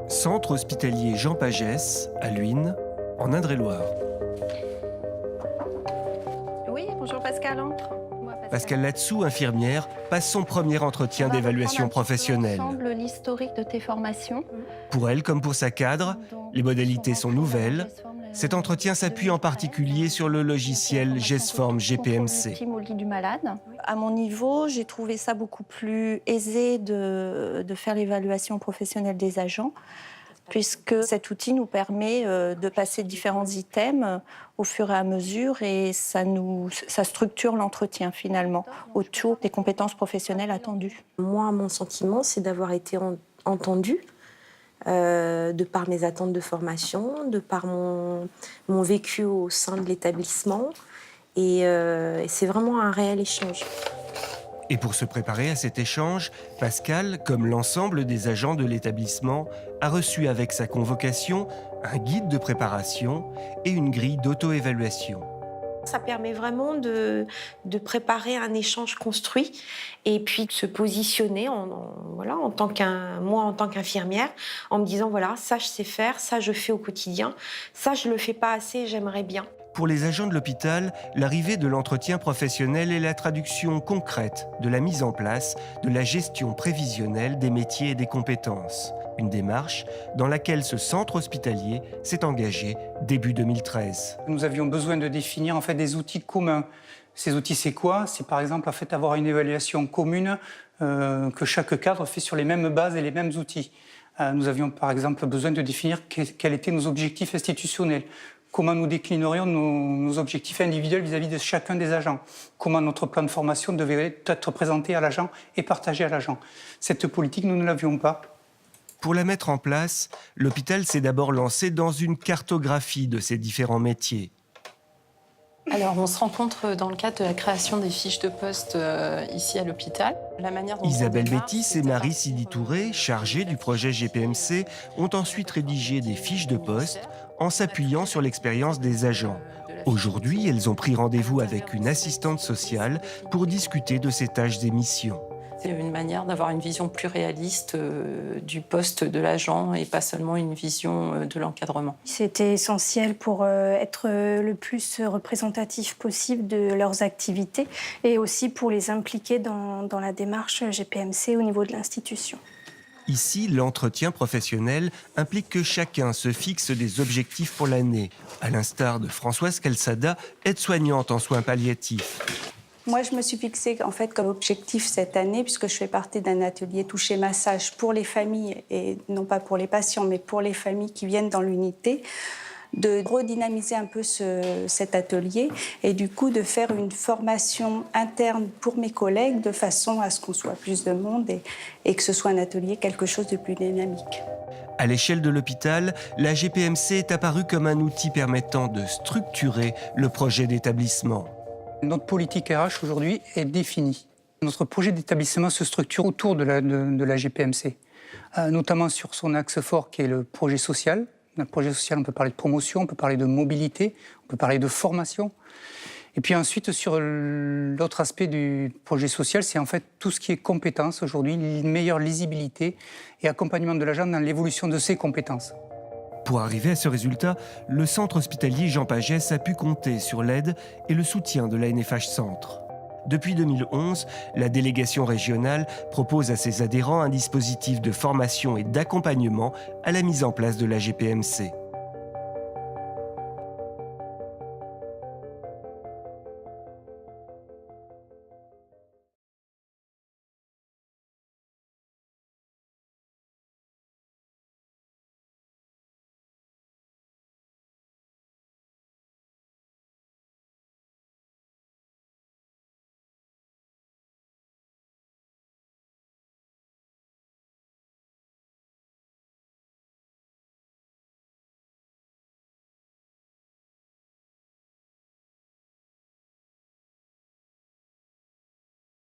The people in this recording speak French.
Centre hospitalier Jean Pagès, à Luynes, en Indre-et-Loire. Oui, bonjour Pascal, entre. Pascal Latsou, infirmière, passe son premier entretien d'évaluation professionnelle. Ensemble l'historique de tes formations. Pour elle, comme pour sa cadre, les modalités sont nouvelles. Cet entretien s'appuie en particulier sur le logiciel GESForm GPMC. Au lit du malade. À mon niveau, j'ai trouvé ça beaucoup plus aisé de faire l'évaluation professionnelle des agents, puisque cet outil nous permet de passer différents items au fur et à mesure et ça structure l'entretien finalement autour des compétences professionnelles attendues. Moi, mon sentiment, c'est d'avoir été entendue de par mes attentes de formation, de par mon vécu au sein de l'établissement et c'est vraiment un réel échange. Et pour se préparer à cet échange, Pascal, comme l'ensemble des agents de l'établissement, a reçu avec sa convocation un guide de préparation et une grille d'auto-évaluation. Ça permet vraiment de préparer un échange construit et puis de se positionner en tant qu'infirmière en me disant voilà, ça je sais faire, ça je fais au quotidien, ça je le fais pas assez, j'aimerais bien. Pour les agents de l'hôpital, l'arrivée de l'entretien professionnel est la traduction concrète de la mise en place de la gestion prévisionnelle des métiers et des compétences. Une démarche dans laquelle ce centre hospitalier s'est engagé début 2013. Nous avions besoin de définir des outils communs. Ces outils, c'est quoi? C'est par exemple avoir une évaluation commune que chaque cadre fait sur les mêmes bases et les mêmes outils. Nous avions par exemple besoin de définir quels étaient nos objectifs institutionnels. Comment nous déclinerions nos objectifs individuels vis-à-vis de chacun des agents. Comment notre plan de formation devait être présenté à l'agent et partagé à l'agent. Cette politique, nous ne l'avions pas. Pour la mettre en place, l'hôpital s'est d'abord lancé dans une cartographie de ces différents métiers. Alors, on se rencontre dans le cadre de la création des fiches de poste ici à l'hôpital. Isabelle Bétis et Marie Sidi Touré, chargées du projet GPMC, ont ensuite rédigé des fiches de poste en s'appuyant sur l'expérience des agents. Aujourd'hui, elles ont pris rendez-vous avec une assistante sociale pour discuter de ces tâches et missions. C'est une manière d'avoir une vision plus réaliste du poste de l'agent et pas seulement une vision de l'encadrement. C'était essentiel pour être le plus représentatif possible de leurs activités et aussi pour les impliquer dans la démarche GPMC au niveau de l'institution. Ici, l'entretien professionnel implique que chacun se fixe des objectifs pour l'année, à l'instar de Françoise Calçada, aide-soignante en soins palliatifs. Moi, je me suis fixée comme objectif cette année, puisque je fais partie d'un atelier toucher massage pour les familles, et non pas pour les patients, mais pour les familles qui viennent dans l'unité, de redynamiser un peu cet atelier et du coup de faire une formation interne pour mes collègues de façon à ce qu'on soit plus de monde et que ce soit un atelier quelque chose de plus dynamique. À l'échelle de l'hôpital, la GPMC est apparue comme un outil permettant de structurer le projet d'établissement. Notre politique RH aujourd'hui est définie. Notre projet d'établissement se structure autour de la GPMC, notamment sur son axe fort qui est le projet social. Dans le projet social, on peut parler de promotion, on peut parler de mobilité, on peut parler de formation. Et puis ensuite, sur l'autre aspect du projet social, c'est tout ce qui est compétences aujourd'hui, une meilleure lisibilité et accompagnement de l'agent dans l'évolution de ses compétences. Pour arriver à ce résultat, le centre hospitalier Jean Pagès a pu compter sur l'aide et le soutien de l'ANFH Centre. Depuis 2011, la délégation régionale propose à ses adhérents un dispositif de formation et d'accompagnement à la mise en place de la GPMC.